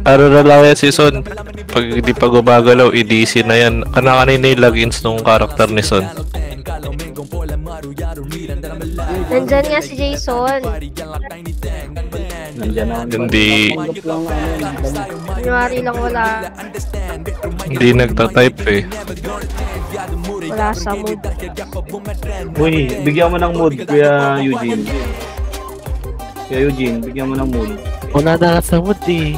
Ano na lang yan si Son. Pag hindi pa gumagalaw, i-DC na yan. Kanina yung logins nung karakter ni Son. Nandyan nga si Jason. Nandiyan na. Hindi. January lang wala. Hindi nagtatype eh. Wala sa mood. Uy, bigyan mo ng mood, Kuya Eugene. Kuya Eugene, bigyan mo ng mood. Wala na ka sa mood eh.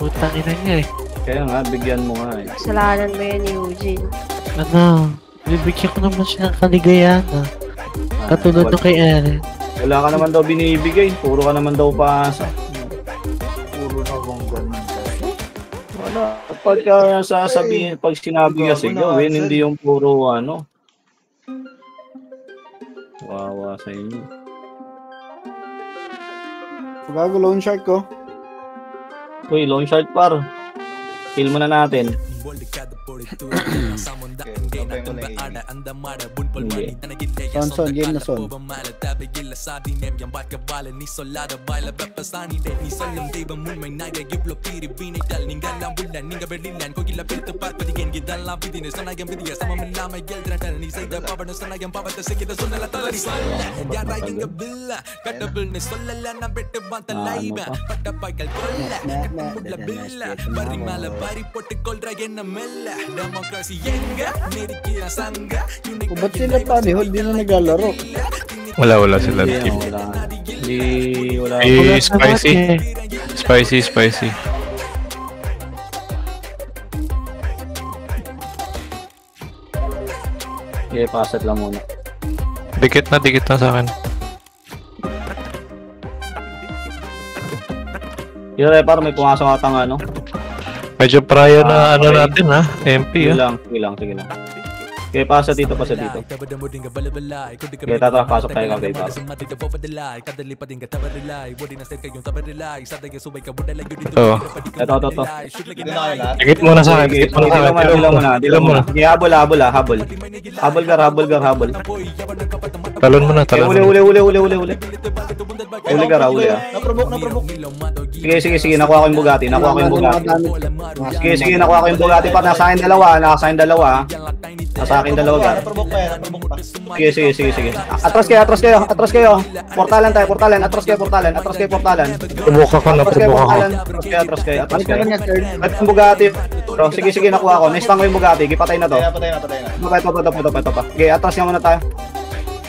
Putang ina niya eh. Kaya nga, bigyan mo nga eh. Kasalanan mo yun, Eugene. Ano? Bibigyan ko naman siya ng kaligayahan ah. Katulad nung kay Eren. Wala ka naman daw binibigay. Puro ka naman daw paasa. Puro na bang ganun kasi. Wala. Pagka sasabihin, pag sinabi kasi gawin, hindi yung puro ano. Wawa sa inyo. Bago loan shark ko. Uy, loan shark par. Kill muna natin. Son, game na son. Ba't sila tani? Hindi na naglalaro. Wala sila. Wala. Spicy. Okay, paset lang muna. Dikit na sa akin. Yung repar, may pumasok atang ano. Medyo prior na ano natin ha, MP Sige ha. lang. Okay, pasa dito. Okay, pasok tayo kay Papa. Oo. Ito. Dikit muna sa akin, Dilam muna. Okay, habol. Habol. Talon muna. Uli. Uli ka. Naprovoke. Sige, nakuha ko yung Bugatti. Sige, nakuha ko yung Bugatti. Pa, nasa akin dalawa. Nasa akin dalawa ka. Naprovoke pa. Sige. Atras kayo. Portalan tayo. Atras kayo, portalan. Provoke ako. Atras kayo. At yung Bugatti. Bro, sige, nakuha ko. Naistang ko yung Bugatti. Gipatay na to. Patay na. Ito pa. Okay, atras nga muna tayo.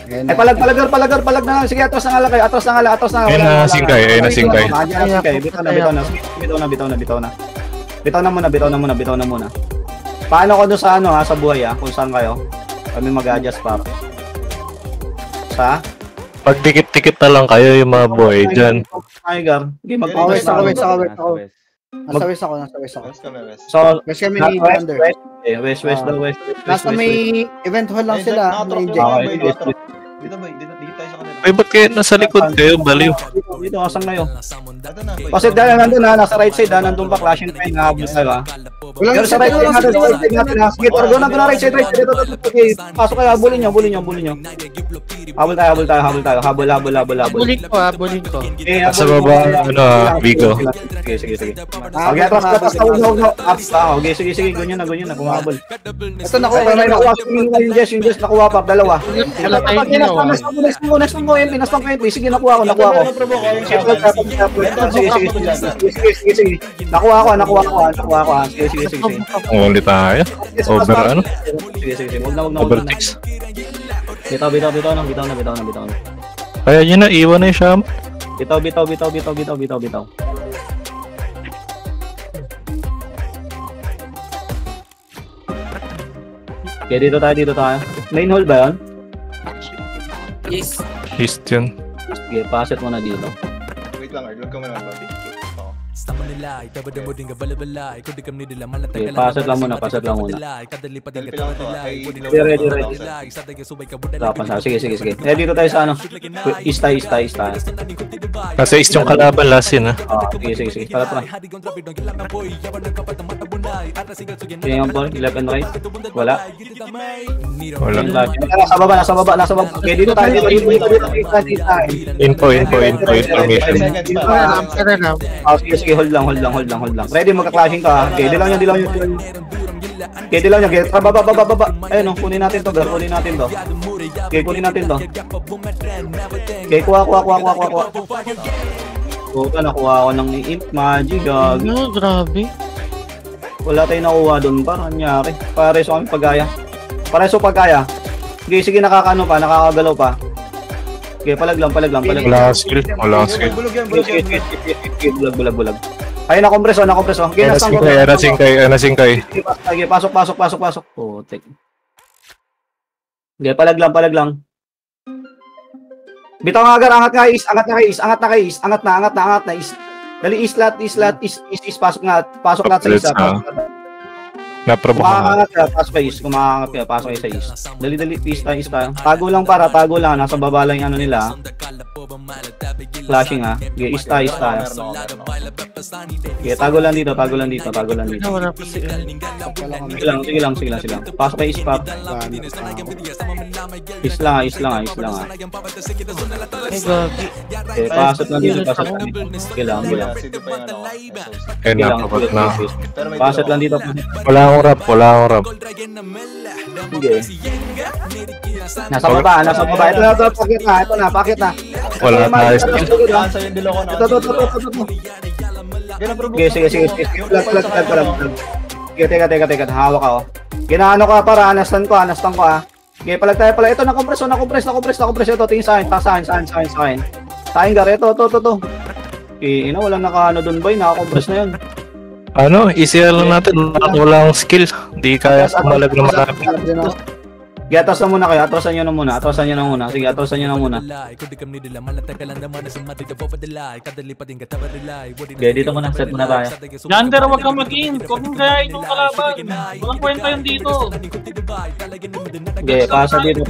Palag na. Sige, atras na nga kayo. Ayun na singkay. Bitaw na muna. Paano ko doon sa ano ha, sa buhay ha, kung saan kayo? Kami mag-adjust para. Sa? Pag tikit na lang kayo yung mga boy dyan. Tiger. Okay, West ako. Nasa west ako. So, West kami ni Thunder. West. Nasa may event hall lang sila. Dito tayo sa kanila. Ay, ba't kayo nasa likod kayo? Baliw. Dito, asan kayo? Kasi dahil nandun ha, nasa right side ha, nandun pa clashing tayo nga habos tayo ha. Pero sa right side natin ha, sige, toro doon nandun na right side, okay, pasok kayo, habulin nyo. Habol tayo, habol. Bulin ko. Sa baba, ano ha, Vigo. Sige. Okay, atras, okay, sige, ganyan na, pumahabol. Ito, nakuha yung Jess, nakuha pa, dalawa. Next mo yun, pinastang ko yun, sige, nakuha ko. Sige. Nakuha ko. Sige. Ulit tayo. Over ano? Sige. Huwag na. Overtakes. Bitaw na. Kaya yun na, iwan na yung sham. Bitaw. Okay, dito tayo. Main hall ba yun? Yes. East yun. Okay, paset mo na dito. Wait lang, Ard. Huwag ka muna mag-papi. Okay, paset lang muna. Ready. Sige. Dito tayo sa ano? East. Kasi east yung kalaban last yun ha. Sige. Tara. Sige yung ball, left and right. Wala. Nasa baba. Okay, dito tayo. Info, information. Sige, Sige, hold hold lang. Ready, magka-clashing ka. Okay, di lang yan. Okay, di lang yan. Baba. Ayun, kunin natin to, kunin natin to. Okay, kuha. Puta, nakuha ako ng imp magic, gag. Ano, grabe. Wala tayong nakuha doon, parang nangyari. Pareso kami pagkaya. Sige, nakakaano pa, nakakagalaw pa. Okay, palag lang. Wala skill. Bulog yan. Bulag. Ayun, nakompreso. Okay, Nasing kay. Okay, pasok. Putik. Okay, palag lang. Bitaw nga agar, angat na kay is. Dali, is, pasok lahat sa isa. Naprovoke ka. Kumakangat ka, pasok kayo sa is. Dali, is tayo. Tago lang, nasa baba lang yung ano nila. Flashing ha. Okay, is tayo. Okay, tago lang dito. Wala pa si Sige lang. Pasok kayo is, pop. Is lang ha. Ay, gagi. Okay, pasok lang dito. Sige lang. Napabot na. Pasok lang dito. Wala akong rap. Sige. Nasa baba. Ito na, pakit na. Wala tayo skill. Sige. Flag. Teka. Hawak ako. Ginaano ko para anastan ko ah. Okay, palag tayo. Ito, na-compress. Ito, tingin sa akin. Sa akin, gari. Ito. Okay, walang nakaano dun, boy. Naka-compress na yun. Easy lang natin. Walang skill. Di kaya sumalag na malapit. Sige, atrasan muna kayo. Atrasan nyo na muna. Sige, atrasan nyo na muna. Okay, dito muna. Set muna tayo. Yander, huwag kang mag-in. Huwag mong gayain yung kalaban. Walang kwenta yun dito. Okay, pasa dito.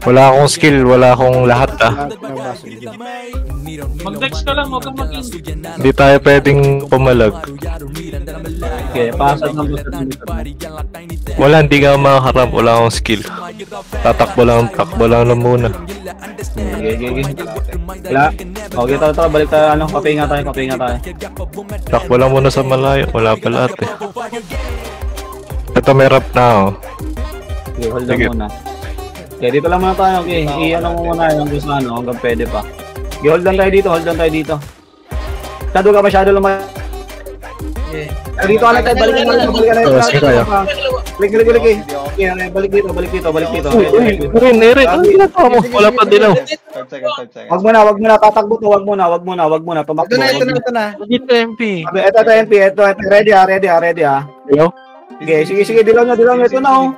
Wala akong skill. Wala akong lahat Mag-dex ka lang, huwag kang mag-in. Hindi tayo pwedeng pumalag. Okay, pasa ng Wala, hindi nga makaharap. Wala akong skill. Takbo lang muna. Okay. Wala. Okay, tara, balik tayo. Kape nga tayo. Takbo lang muna sa malayo. Wala pa lahat eh. Ito may rap na Okay, hold on muna. Okay, dito lang muna tayo. Okay, i-ano mo muna yung gusto hanggang pwede pa. Okay, hold on tayo dito. Masyado ka masyado lumay. Dito ka lang tayo, balik ka na. Balik. Okay, balik dito. Rin, ano ginagawa mo? Wala pa dilaw. 5 seconds. Wag muna, tatakbo to, wag muna, tumakbo. Ito na. Dito, MP. Ito, MP, ready ha. Hello? Okay, sige, dilaw nyo, ito na oh.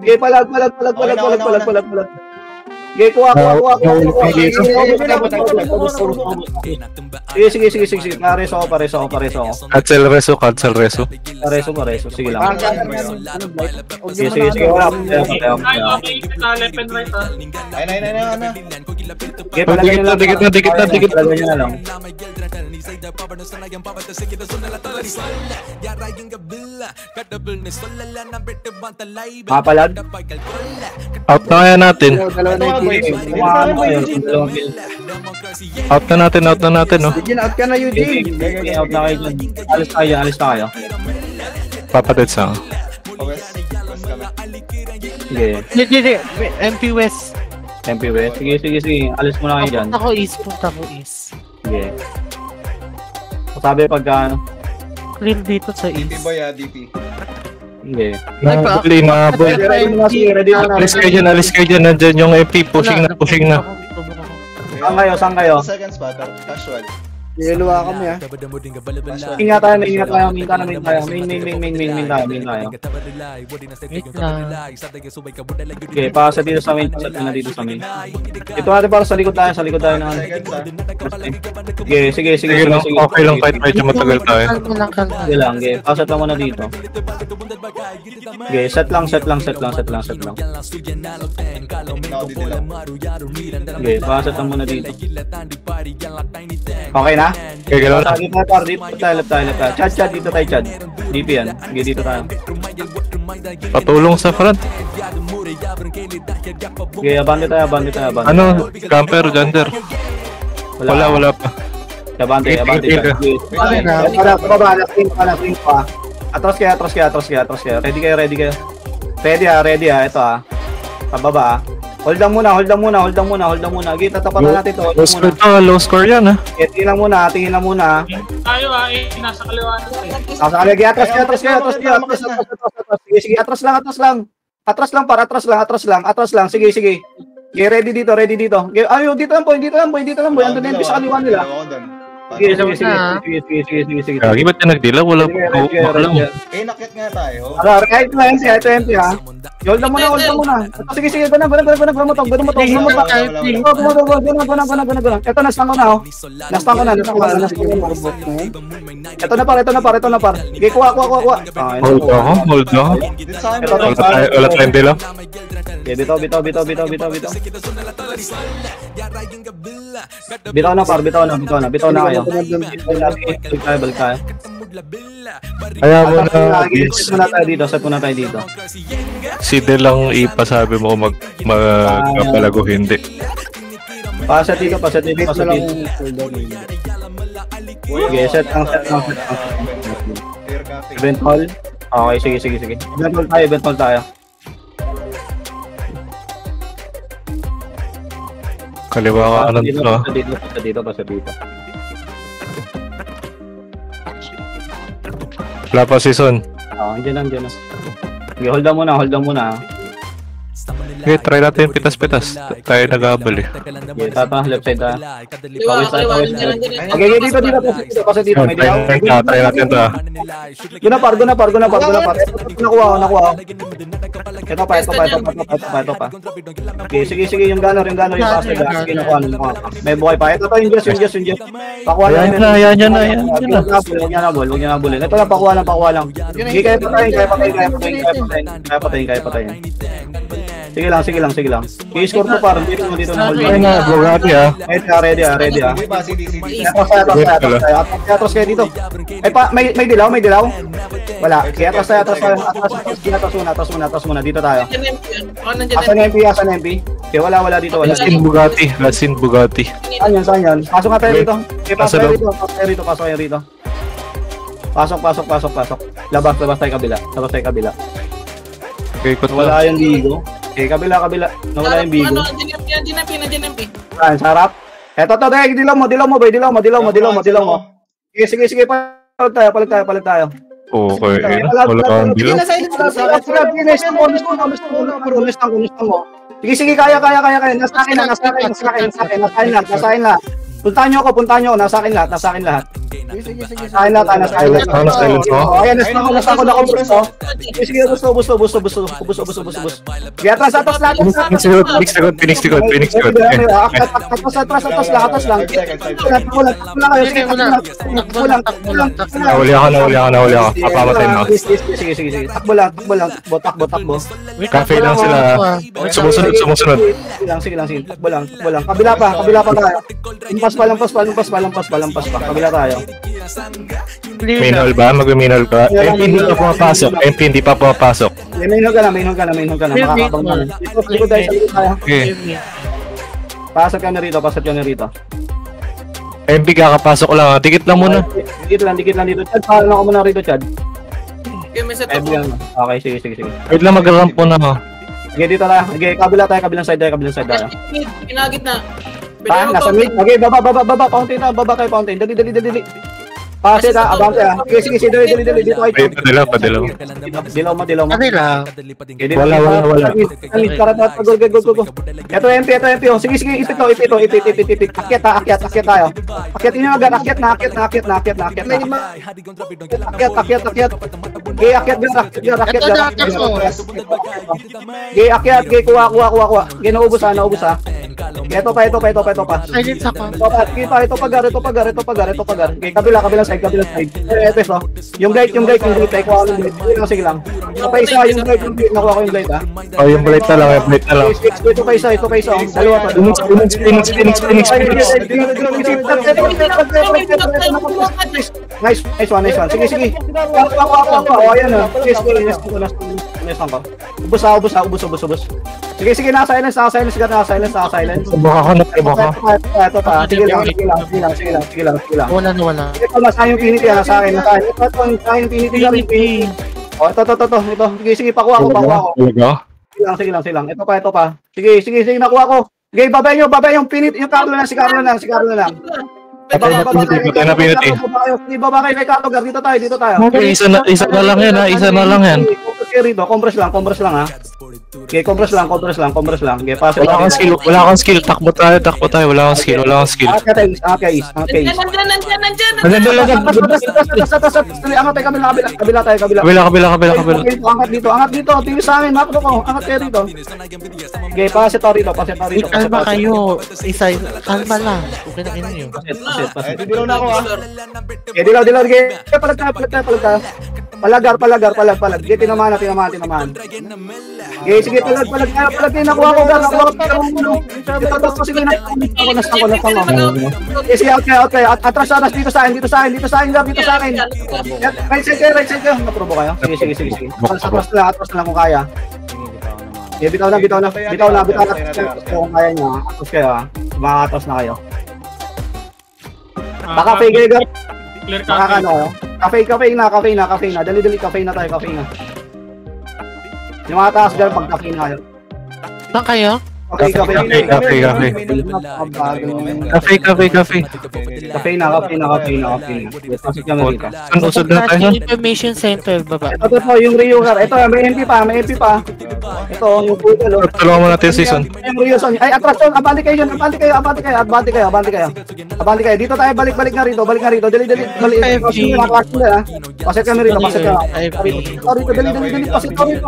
Okay, palag. Okay, kuha. Sige. Pareso ako. Cancel reso. Pareso. Sige lang. Sige. Okay, left and right ha. Okay, palagay nyo lang. Dikit na. Palagay nyo na lang. Papalag? Out na kaya natin. Out na natin, no? Eugene, out ka na, Eugene. Okay, out na kayo dyan. Alis na kayo. Papatit sa. Sige. MP West. MP West. Sige. Alis muna kayo dyan. Punta ko is. Sige. Sabi pagka ano. Clear dito sa DP east. boy DP. Sige. Nabuli na, boy. Ready na. Alis kayo dyan. Nandyan yung MP. Pushing na. Saan kayo? 2 seconds pa, casual. Iluwa kami ah. Ingat tayo. Main tayo. Main tayo. Wait lang. Okay, pasa dito sa main. Ito natin para sa likod tayo. 2 seconds ah. Sige. Okay lang kahit medyo matagal tayo. Kalma. Sige lang. Okay, pasat lang muna dito. Okay, set lang. Okay, pasat lang muna dito. Okay na? Okay, galaw na. Dito tayo. Chad, dito tayo, Chad. DP yan. Okay, dito tayo. Patulong sa front. Okay, abante tayo. Ano? Camper, Gander. Wala pa. Abante. Ito. Baba, lasing pa. Atras kaya. Ready kayo. Ready ito Pababa Hold lang muna. Okay, tatapanan natin to. Low score yan Tingin lang muna. Tayo nasa kaliwa natin. Nasa kaliwa, atras kayo. Sige, atras lang. Atras lang. Sige. Okay, ready dito. Okay, dito lang boy. Andun na yung sa kaliwa nila. Sige. Gagi, ba't ka nagdila? Wala pa. Nakit nga tayo. Right na yan, ito empty ha. Hold lang muna. Sige, ganun mo to. Ito, nastan ko na. Ito na par. Okay, kuha. Hold ako. Wala tayong dila. Okay, bitaw. Bitaw na kayo. Balik tayo. Kaya mo na. Set muna tayo dito. Si Del lang ipasabi mo magpapalago, hindi. Paset dito. Okay, set lang. Event hall. Okay, sige. Event hall tayo. Kaliwa ka anong Dito. Wala pa season. Andiyan na. Okay, hold on muna. Okay, try natin pitas-pitas. Tayo nag-aabal eh. Okay, tata, left side tayo. Okay, dito. Pasok dito. May dilaw. Try natin to Gunapar. Nakuha. Ito pa. Okay, sige. Yung gano yung pasok. Sige, nakuha. May buhay pa. Ito yung Diyos. Pakuha lang. Yan na. Huwag niya nabulin. Ito lang, pakuha lang. Okay, kaya patayin. Sige lang. I-score ko parang dito na hold. Ay na, Bugatti Ready. Atras kayo dito. Ay pa, may dilaw. Wala. Kaya atras muna. Dito tayo. Asan MP? Okay, wala dito. Lasin Bugatti. Saan yan? Pasok nga tayo dito. Okay, pasok kayo rito. Pasok. Labas tayo kabila. Okay, ikot Wala yung bigo. Okay, kabila. Nawala yung bigo. Nandiyan MP. Saan? Sarap? Eto, dilaw mo. Sige, palit tayo. Okay, wala kang bilang. Sige, kaya. Nasa akin lahat. Puntahan nyo ako, nasa akin lahat. Sige. Silence mo? Ayan, nasa ako na busto. Sige, busto. Kaya atras lahat. Phoenix Code. Atras lang. Nahuli ako. Papamatay mo. Sige. Takbo lang. Cafe lang sila. Sumusunod. Sige lang. Takbo lang. Kabila pa tayo. Lampas pa. Kabila tayo. Minol ba? Mag-minol ka? MP hindi pa pumapasok. Minol ka na. Makakabang na. Dito tayo. Okay. Pasok ka na rito. MP kakapasok lang. Dikit lang muna. Dikit lang dito. Chad, paano ako muna rito, Chad? Okay, sige. Wait lang, mag-ramp muna mo. Okay, dito na. Okay, kabilang side tayo. Pinagit na. Nasa mid. Okay, baba. Fountain. Dali. Pasit abante Sige, dali. Dito kayo. Padilaw. Dilaw mo. Wala. Go. Ito MP. Sige, ipit. Akyat tayo. Akyatin nyo agad. Akyat na. Akyat. Okay, akyat. Okay, kuha. Okay, naubos ha. Ito pa. Silence ako. Ito pagar. Okay, kabilang side. Ito. Yung guide. Tayo kuha ko yung guide. Sige lang. Ito pa isa, yung guide. Nakuha ko yung guide ha. Yung blade na lang. Ito pa isa. Dalawa pa. Phoenix. Nice one. Sige. Ayan na. Ubus. Sige, naka-silence. Baka ko na baka. Ito pa. Sige lang. Wala. Ito, nasa yung piniti, nasa akin. Ito, nasa yung piniti. Oh, ito. Sige, pakuha ko. Sige lang. Ito pa. Sige, nakuha ko. Sige, babay yung piniti, yung Carlo lang. Patay na piniti. Baba kayo kay Carlo, dito tayo. Isa na lang yan. Compress lang ha. Okay, compress lang. Okay, pass. Wala kang skill. Takbo tayo. Wala kang skill. Okay. Nandiyan. Angat tayo, kabila tayo. Kabila. Angat dito. Tingin sa akin, makro ko. Angat kayo dito. Okay, pass ito rito. Kalma kayo. Kalma lang. Okay na kayo yun. Dilaw na ako ah. Okay, dilaw. Okay, palag tayo. Palag. Okay, tinamaan. Okay, sige, palag tayo. Nakuha ko. Sige, nasa ko. Sige, okay. Atras dito sa akin. Right side kayo. Naprobo kayo? Sige. Atras na lang kung kaya. Okay, bitaw na. Kung kaya nyo, atras kayo ha. Makakatras na kayo. Baka fake kayo. Clear Baka ano kayo. Cafe na. Dali, cafe na tayo. Yung mga taas dyan, pag cafe na kayo. Saan kayo? Cafe. Cafe na. Usod na tayo. Information center, baba. Ito yung Rio car. Ito, may MP pa. Ito, yung poodle. Tulungan mo natin season. Yung Rio son. Ay, atras yun. Abante kayo. Dito tayo, balik na rito. Dali. Pasit kami rito. Dali. Pasit kami rito.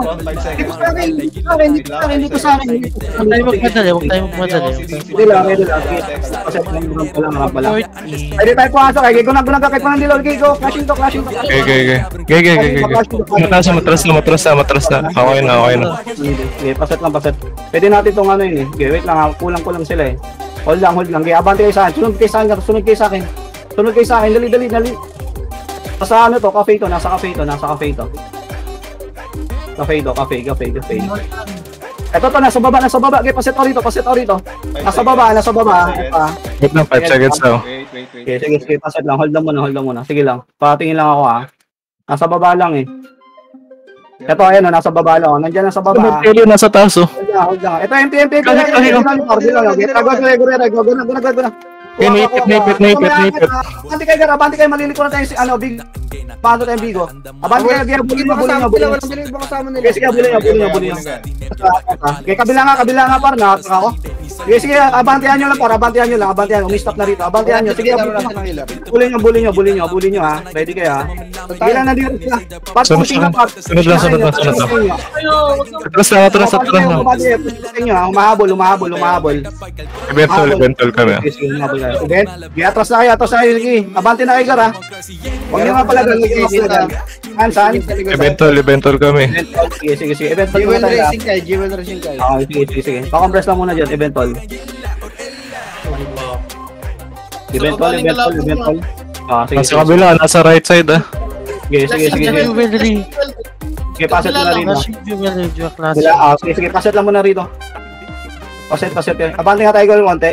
Dito sa akin. Huwag tayo magmadali. Hindi lang. Pasit kami rampa lang. Pwede tayo pumasok. Gunag kahit pa ng dilol. Go. Clashing to. Matras na. Okay na. Okay, paset. Pwede natin itong ano yun eh. Okay, wait lang. Kulang sila eh. Hold lang. Okay, abante kayo sa akin. Sunod kayo sa akin. Dali. Nasa ano to? Cafe to. Nasa cafe to. Cafe. Ito to, nasa baba. Okay, paset o rito. Nasa baba. Wait lang, 5 seconds now. Okay, sige, paset lang. Hold lang muna. Sige lang. Patingin lang ako ha. Nasa baba lang eh. Ito, ayan o, nasa baba lang. Nandiyan nasa baba. Ito nasa taas oh. Hold lang. Ito, MP. Naipit. Abante kayo, maliliko na tayo si, big. Paano tayong bigo? Abante kayo, bulin nyo. Sige, bulin nyo. Okay, kabila nga, par, nakaka ako. Sige, abantihan nyo lang, par, umistop na rito. Abantihan nyo, sige, bulin nyo, ha. Ready kayo, ha. Bilang na dito sila. Par, pushing na, par. Sunod lang. Atras na. Humahabol. Eventual kami. Sige, atras na kayo. Sige, abante na kayo, gar, ha. Huwag nyo nga pala saan? Eventual kami. Sige. Eventual Racing kayo. Sige. Pa-compress lang muna dyan, eventual. Sige. Nasa kabila, nasa right side ah. Sige. Sige, paset na rito. Sige, paset lang muna rito. Paset. Abante nga tayo konti.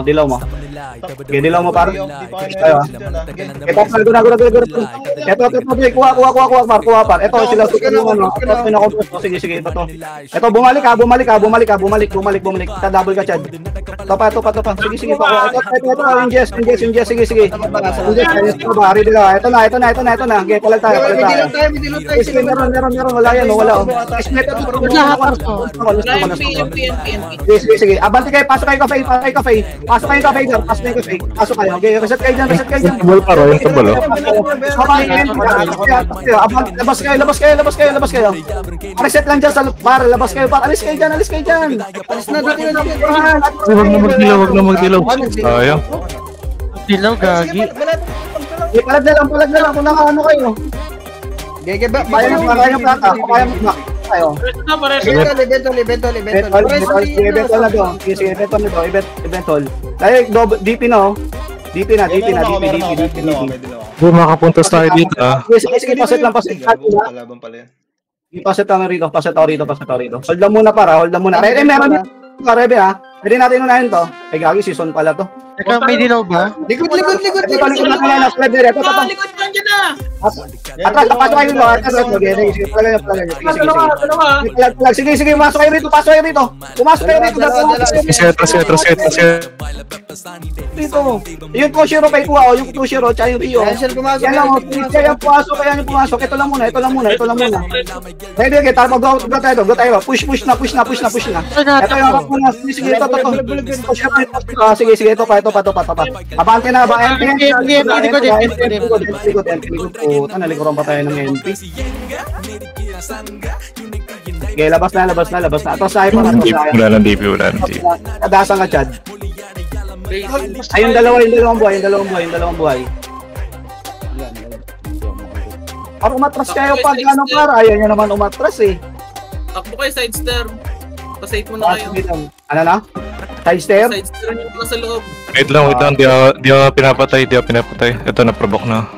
Dilaw mo. Dilaw mo para. Ito, kuha par. Ito, sila sige, ito. Ito, bumalik. Kita double ka, Chad. Ito pa. Sige, pa. Ito, yung Jess, sige. Ito na. Okay, palag tayo. Meron, wala yan, wala. Sige. Abante kayo, pasok kayo cafe. Pasok kayo. Okay, reset kayo dyan. Tubol pa rin, tubol. Labas kayo. Reset lang dyan sa bar, labas kayo. Alis kayo dyan. Alis na, Huwag na magdilaw. Ayaw. Dilaw, gagi. Palag na lang kung nakaano kayo. Kaya mo plata. Eventual. Dahil DP na. DP. Makapuntos tayo dito ah. Sige, paset lang, paset. Kalaban pala yan. Paset lang rito, paset ako rito. Hold lang muna para, hold lang muna. Rebe, meron dito. Rebe ha. Pwede natin unahin to. Ay, gagi, season pala to. Teka, may dilaw ba? Likod. Ito, likod natin na, Rebe. Ito. Likod lang dyan na. Atras, pasok kayo dito. Sige, palagay. Sige, pasok kayo rito. Pumasok kayo rito. Dito. Yung Kushiro pa ikuha, yung Kushiro, tsaka yung Rio. Cancel, pumasok. Yan lang, kaya pumasok. Ito lang muna. Ready, go tayo. Push na. Ito yung rock muna. Sige, ito. Sige, ito pa. Abante na ba? MP. Puta, nalikuran pa tayo ng MP. Okay, labas na. Atras tayo pa. Wala ng DP. Kadasan ka, Chad. Ay, yung dalawang buhay. Para umatras kayo pag ano para, ayaw nyo naman umatras eh. Takbo kayo, side stair. Pasate mo na kayo. Ano na? Side stair? Side stair nyo pa sa loob. Wait lang. Di ako pinapatay. Ito na-provoke na.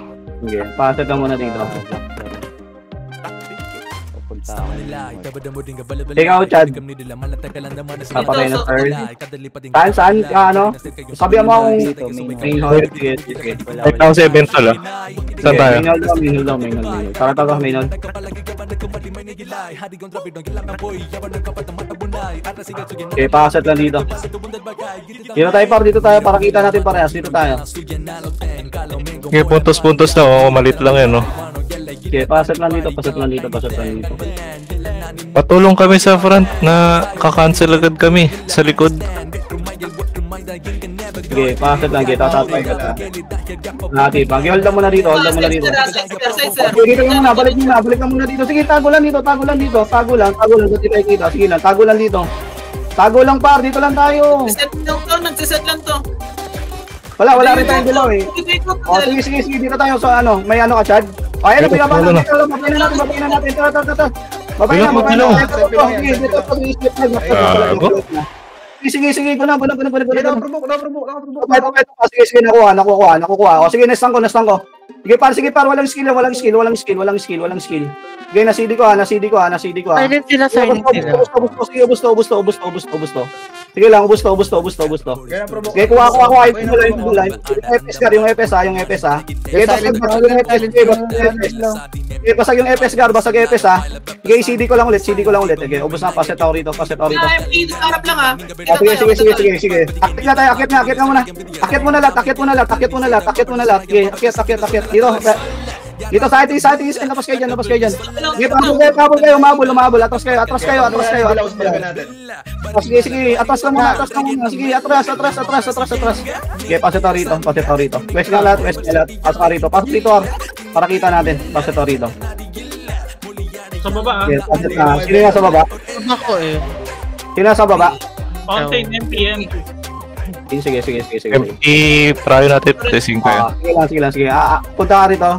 Sige, pasat ka muna dito. Ikaw, Chad. Papakay na third. Saan? Ano? Sabihan mo akong main hall. Sige. Wait lang sa eventual ah. Saan tayo? Main hall. Tara tayo main hall. Okay, pasat lang dito. Dito tayo para kita natin parehas. Dito tayo. Okay, puntos na. Malit lang yan no. Okay, pasat lang dito. Patulong kami sa front na kakancel agad kami sa likod. Sige, pasat lang kita. Tatay ka na. Hold lang muna dito. Dito ka muna. Balik ka muna dito. Sige, tago lang dito. Tago lang. Dito tayo kita. Sige lang, tago lang dito. Tago lang par. Dito lang tayo. Nagsiset lang to. Wala rin tayong dilaw eh. Sige. Dito tayo sa ano. May ano ka, Chad? Ayun, pinabala natin. Babayin na natin. Tara. Babayin na. Sige. Guna. Sige, nakukuha. O sige, nestang ko. Sige par, walang skill. Sige, na-CD ko. Silent sila. Sige, ubusto. Sige lang, ubusto. Sige, kuha. Yung FS ha. Sige, basag yung FS gar, ha. Sige, CD ko lang ulit. Sige, ubos na, paset ako rito. MP, harap lang ha. Sige. Akit na tayo, akit na muna. Akit mo na lahat. Sige, akit. Dito sa atin, labas kayo dyan. Sige, pabol kayo, umabol. Atras kayo. Sige, atras lang muna. Sige, atras. Sige, paset ako rito. West na lahat. Pasok rito, para kita natin. Paset ako rito. Sa baba ah. Sige, paset na. Sino nga sa baba? Ako eh. Sino sa baba? Fountain, MP. Sige. I-pry natin. Testing ko yan. Sige lang. Punta ka rito.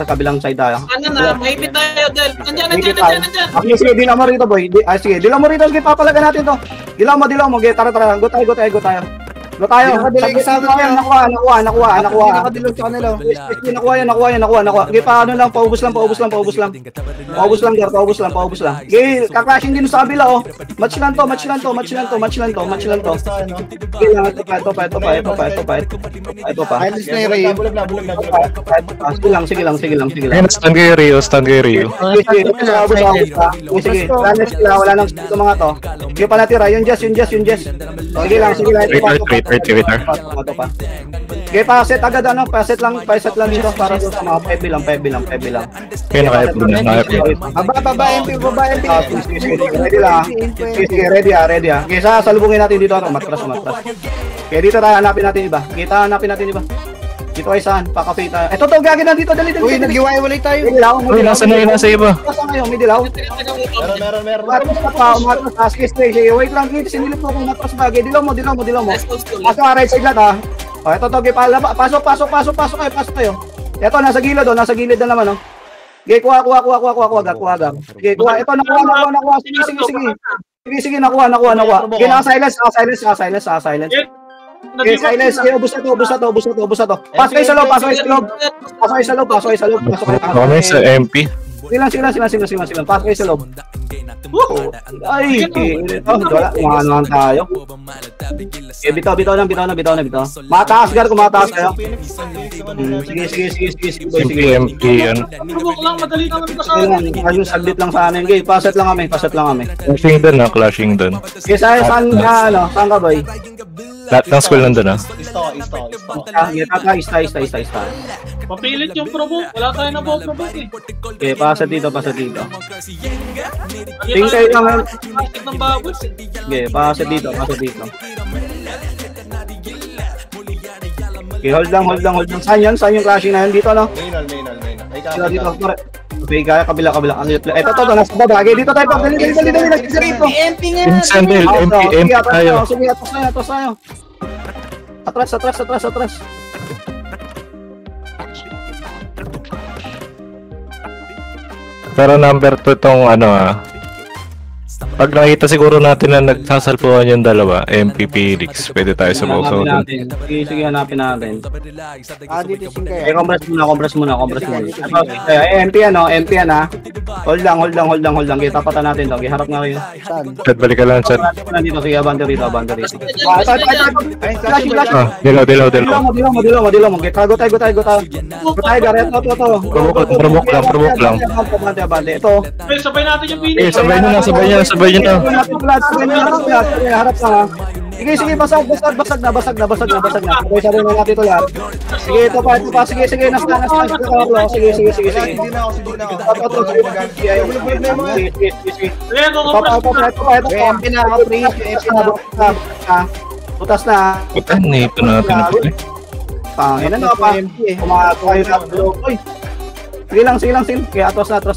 Kabilang side tayo. Ano na, may bit tayo, Del. Nandiyan. Okay, sige, dilaw mo rito, boy. Sige, dilaw mo rito. Sige, papalaga natin to. Dilaw mo. Okay, tara. Go tayo. Nakuha. Nakadilog sa kanila. Nakuha. Okay, paano lang, paubos lang. Paubos lang. Okay, kakrashing din sa kabila, oh. Match lang to. Okay, lang, ito pa. Ayos na yung Ray. Sige lang. Stand kayo, Rio. Sige, wala nang ito mga to. Sige pa natira, yung Jess. Sige lang. Wait. Okay, paset agad ano, paset lang dito para sa mga 5 lang. Okay, naka-upload na. Baba, MP. Sige, ready ah. Okay, salubungin natin dito ano, matras. Okay, dito tayo, hanapin natin iba. Dito ay saan? Pakapit tayo. Ito to, gagawin na dito, dali. Uy, nag-iwalay tayo. May dilaw. Nasa iba. May dilaw. Meron. Matras. Sige, wait lang, sinilip ko kung matras bagay. Dilaw mo. Pasok ka, right side lahat ha. O, ito to, pasok kayo. Ito, nasa gilid na naman, oh. Okay, kuha. Okay, kuha. Ito, nakuha. Sige. Sige, nakuha. Okay, naka-silence. Okay, silence. Okay, ubus na to. Pasok kayo sa loob. Pasok kayo sa loob. Kami sa MP. Silang. Pasok kayo sa loob. Ay, wala. Umano tayo. Okay, bitaw na. Mataas, Gar, kung mataas kayo. Sige. MP yan. Provoke lang, madali lang magkasama. Ayun, saglit lang sa amin. Okay, paset lang kami. Clashing dun. Okay, saan ka, boy? Lahat ng school nandun ah. Ista. Papilit yung provoke. Wala tayo na provoke eh. Okay, paset dito. Tingin kayo lang. Plastic ng baboy. Okay, paset dito. Okay, hold lang. Saan yung clashing na yun? Dito, no? Maynol. Dito. Okay, kaya kabila. Ito, nasa baba. Okay, dito tayo. Dali. MP nga! Sandel, MP tayo. Sige, atos tayo. Atras. Pero number 2 itong pag nakita siguro natin na nagsasalpuhan yung dalawa, MP Felix, pwede tayo sa boso. Sige, hanapin natin. Dito sing kaya. Compras muna. MP Hold lang. Kita pata natin to. Harap nga kayo. Saan? Chat, balik ka lang, chat. Nandito, sige, abante rito. Dilaw. Madilo. Tago tayo, Gareth. Ito. Provoke lang. Abante. Ito. Hey, sabay natin yung Phoenix. Sabay nyo na. Harap ka. Sige, basag na. Sabay na natin ito lahat. Sige, ito pa. Sige, nasa. Sige. Hindi na ako. MP na ako, Butas na. Putan, ito natin na puti. Pangin na pa. Kumakato kayo na blog. Sige lang. Kaya atras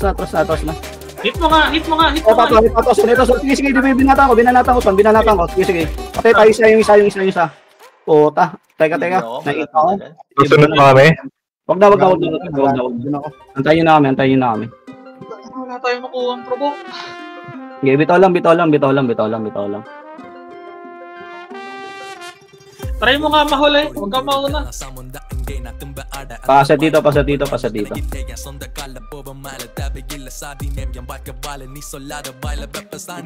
na. Hit mo nga. Sige, binanatan ko. Sige. Patay tayo isa. Puta. Teka. Nakita ko. Susunod pa kami. Wag na. Antayin na kami. Wala tayo makuha ang provoke. Okay, bitaw lang. Try mo nga mahuli. Huwag ka mauna. Pasa dito. Hindi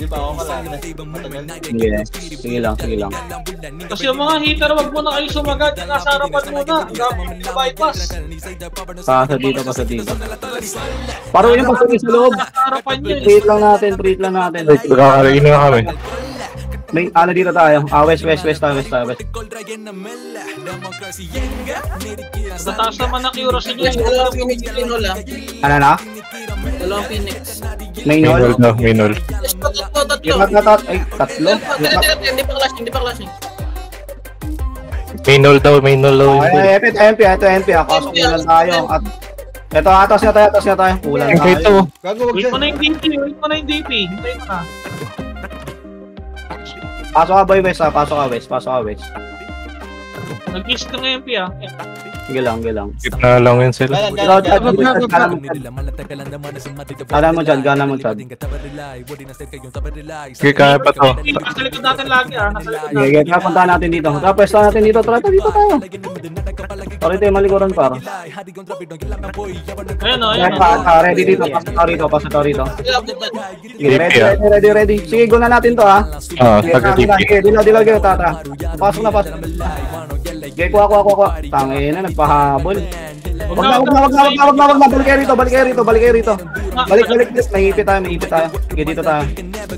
pa ako kalala. Sige lang. Kasi yung mga hitter, wag mo na kayo sumagat. Yung nasa harapan muna. Hanggang sa bypass. Pasa dito. Paro yung pagsabi sa loob. Nasa harapan nyo eh. Treat lang natin. Nakakarain na kami. May dito tayo. West tayo. Mataas naman na accuracy nyo. Dalawang Phoenix Maynol ah. Ano na? Dalawang Phoenix. Maynol. Tatlo. Ay, tatlo. Hindi pa clashing. Maynol daw. MP. Pasok na lang tayo. At ito, atas na tayo. Kulang Okay, ito. tayo. Wait mo na yung DP. Hintayin mo na. Pasok ka, boy, West. Nag-kiss ka ng MP ah. Sige lang. Gitna lang yun sila. Gana mo, Chad. Okay, kaya pa to. Nasa likod natin lagi ah. Nasa likod natin. Sige, punta natin dito. Pwesto natin dito. Tara, dito tayo. Sorry tayo, malikuran para. Ayun o. Ready dito. Pasok tayo rito. Sige, DP, ah. ready. Sige, go na natin to, ha. Taga-DP. Dilaw, tata. Pasok na. Okay, kuha. Tangin na, nagpahabol. Wag na. Balik kayo rito. Balik. Mahipit tayo. Sige, dito tayo.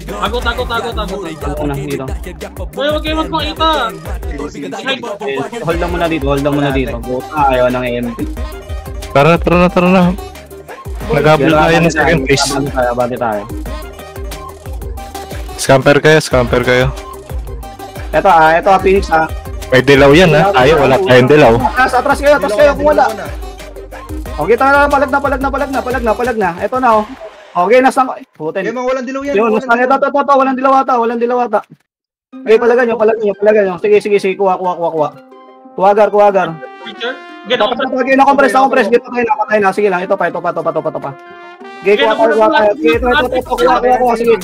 Tago. Ano na, dito. Uy, huwag kayo magpakita. Hold lang muna dito. Buta, ayaw ng MP. Tara na. Nag-habol tayo ng second place. Abante tayo. Scamper kayo. Ito, Phoenix, ha. May dilaw yan ha. Tayo, wala tayong dilaw. Atras kayo kung wala. Okay, tara, palag na. Ito na, oh. Okay, nasa. Putin. Kaya mga walang dilaw yan. Yun, nasa. Ito, walang dilaw ata. Okay, palagan nyo. Sige, kuha. Kuwagar. Picture? Na-compress. Gito tayo, napatay na. Sige lang, ito pa. Sige, kuha tayo. Sige, kuha. Sige.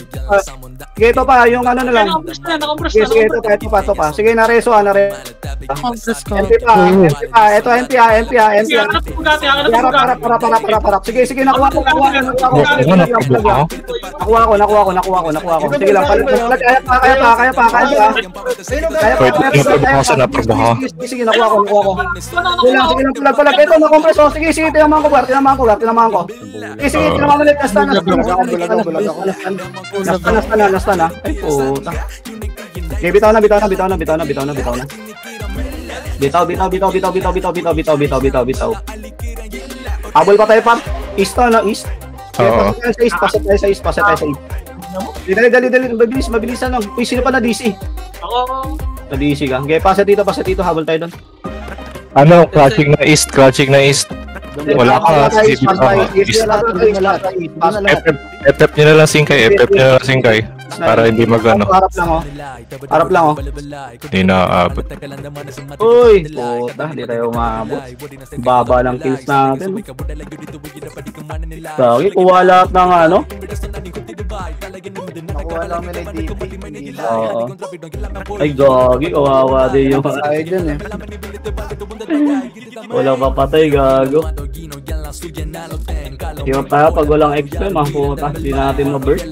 Sige, ito pa, yung ano na lang. Sige, ito pa. Sige, nareso. Compress ko. MP pa. Ito, MP. Harap. Sige, nakuha ko. Nakuha ko. Sige lang, kaya pa. Sige, nakuha ko. Sige lang, palag. Ito, na-compress. Sige, tinamaan ko. Sige, tinamaan ulit. Nastan na. Ay, puta. Okay, bitaw na. Bitaw. Habol pa tayo, Pat. East to, no? East. Oo. Pasok tayo sa east. Dali. Mabilisan lang. Uy, sino pa na DC? Ako. Na DC ka. Okay, pasa dito. Habol tayo doon. Ano, crouching na east. Wala ka. FF nyo na lang singkay. Para hindi magano. Harap lang, oh. Hindi naaabot. Uy, puta, hindi tayo umabot. Baba lang kills natin. Gagi, kuha lahat ng ano. Nakuha lang nila yung DP. Oo. Ay, gagi, kawawa din yung Tayo dyan eh. walang papatay, gago. Hirap tayo pag walang XP, puta. Hindi natin ma-burst.